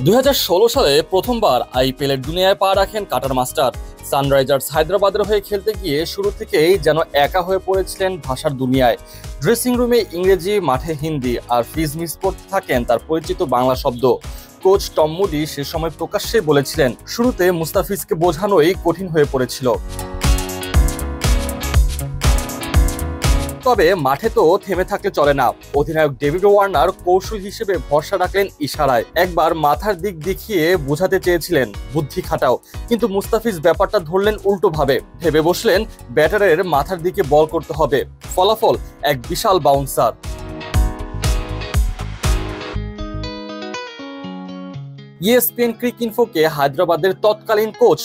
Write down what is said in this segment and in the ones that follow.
2016 সালে প্রথমবার আইপিএলের দুনিয়ায় পা রাখেন কাটার মাস্টার। সানরাইজার্স হায়দ্রাবাদের হয়ে খেলতে গিয়ে শুরু থেকেই যেন একা হয়ে পড়েছিলেন ভাষার দুনিয়ায়। ড্রেসিং রুমে ইংরেজি, মাঠে হিন্দি, আর ফিজ মিস করতে থাকেন তার পরিচিত বাংলা শব্দ। কোচ টম মুডি সে সময় প্রকাশ্যে বলেছিলেন, শুরুতে মুস্তাফিজকে বোঝানোই কঠিন হয়ে পড়েছিল। তবে মাঠে তো থেমে থাকলে চলে না। অধিনায়ক ডেভিড ওয়ার্নার কৌশল হিসেবে ভরসা রাখলেন ইশারায়। একবার মাথার দিক দেখিয়ে বোঝাতে চেয়েছিলেন বুদ্ধি খাটাও, কিন্তু মুস্তাফিজ ব্যাপারটা ধরলেন উল্টো ভাবে। ভেবে বসলেন ব্যাটারের মাথার দিকে বল করতে হবে। ফলাফল এক বিশাল বাউন্সার। ইএসপিএন ক্রিকইনফোকে হায়দ্রাবাদের তৎকালীন কোচ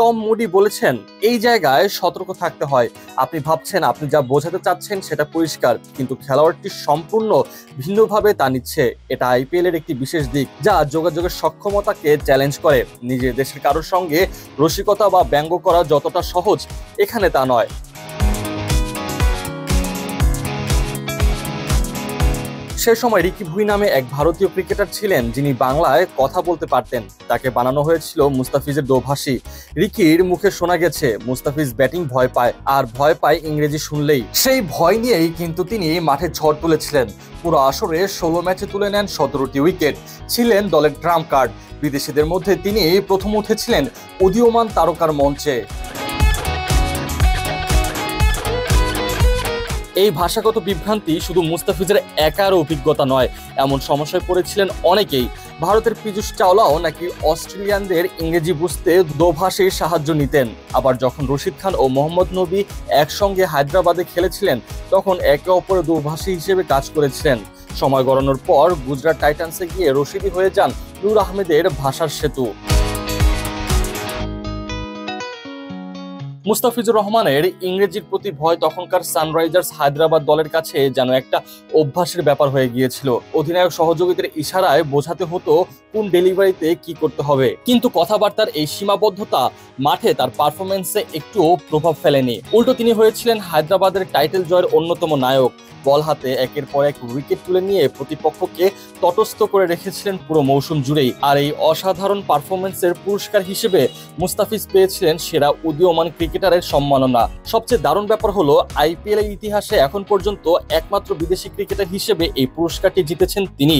টম মুডি বলেছেন, এই জায়গায় সতর্ক থাকতে হয়। আপনি ভাবছেন আপনি যা বোঝাতে চাচ্ছেন সেটা পরিষ্কার, কিন্তু খেলোয়াড়টি সম্পূর্ণ ভিন্নভাবে তা নিচ্ছে। এটা আইপিএল এর একটি বিশেষ দিক, যা যোগাযোগের সক্ষমতাকে চ্যালেঞ্জ করে। নিজের দেশের কারোর সঙ্গে রসিকতা বা ব্যঙ্গ করা যতটা সহজ, এখানে তা নয়। সে সময় রিকি ভুই নামে এক ভারতীয় ক্রিকেটার ছিলেন যিনি বাংলায় কথা বলতে পারতেন। তাকে বানানো হয়েছিল মুস্তাফিজের দোভাষী। রিকির মুখে শোনা গেছে মুস্তাফিজ ব্যাটিং ভয় পায়, আর ভয় পায় ইংরেজি শুনলেই। সেই ভয় নিয়েই কিন্তু তিনি মাঠে ঝড় তুলেছিলেন। পুরো আসরে 16 ম্যাচে তুলে নেন 17টি উইকেট, ছিলেন দলের ট্রাম্প কার্ড। বিদেশিদের মধ্যে তিনি প্রথম উঠেছিলেন উদীয়মান তারকার মঞ্চে। এই ভাষাগত বিভ্রান্তি শুধু মুস্তাফিজের একার অভিজ্ঞতা নয়, এমন সমস্যায় পড়েছিলেন অনেকেই। ভারতের পীযূষ চাওলাও নাকি অস্ট্রেলিয়ানদের ইংরেজি বুঝতে দোভাষীর সাহায্য নিতেন। আবার যখন রশিদ খান ও মোহাম্মদ নবী একসঙ্গে হায়দ্রাবাদে খেলেছিলেন, তখন একে অপরের দোভাষী হিসেবে কাজ করেছিলেন। সময় গড়ানোর পর গুজরাট টাইটান্সে গিয়ে রশিদই হয়ে যান নূর আহমেদের ভাষার সেতু। মুস্তাফিজুর রহমানের ইংরেজির প্রতি ভয় তখনকার সানরাইজার্স হায়দ্রাবাদ দলের কাছে যেন একটা অভ্যাসের ব্যাপার হয়ে গিয়েছিল। অধিনায়ক সহযোগীদের ইশারায় বোঝাতে হতো কোন ডেলিভারিতে কি করতে হবে, কিন্তু কথাবার্তার এই সীমাবদ্ধতা মাঠে তার পারফরমেন্সে একটুও প্রভাব ফেলেনি। উল্টো তিনি হয়েছিলেন হায়দ্রাবাদের টাইটেল জয়ের অন্যতম নায়ক। বল হাতে একের পর এক উইকেট তুলে নিয়ে প্রতিপক্ষকে তটস্থ করে রেখেছিলেন পুরো মৌসুম জুড়েই। আর এই অসাধারণ পারফরমেন্সের পুরস্কার হিসেবে মুস্তাফিজ পেয়েছিলেন সেরা উদীয়মান ক্রিকেটারের সম্মাননা। সবচেয়ে দারুণ ব্যাপার হলো, আইপিএল এর ইতিহাসে এখন পর্যন্ত একমাত্র বিদেশি ক্রিকেটার হিসেবে এই পুরস্কারটি জিতেছেন তিনি।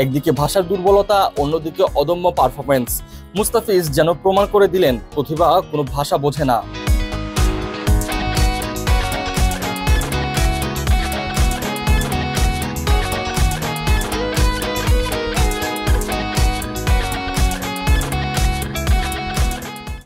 একদিকে ভাষার দুর্বলতা, অন্যদিকে অদম্য পারফরমেন্স। মুস্তাফিজ যেন প্রমাণ করে দিলেন প্রতিভা কোনো ভাষা বোঝে না।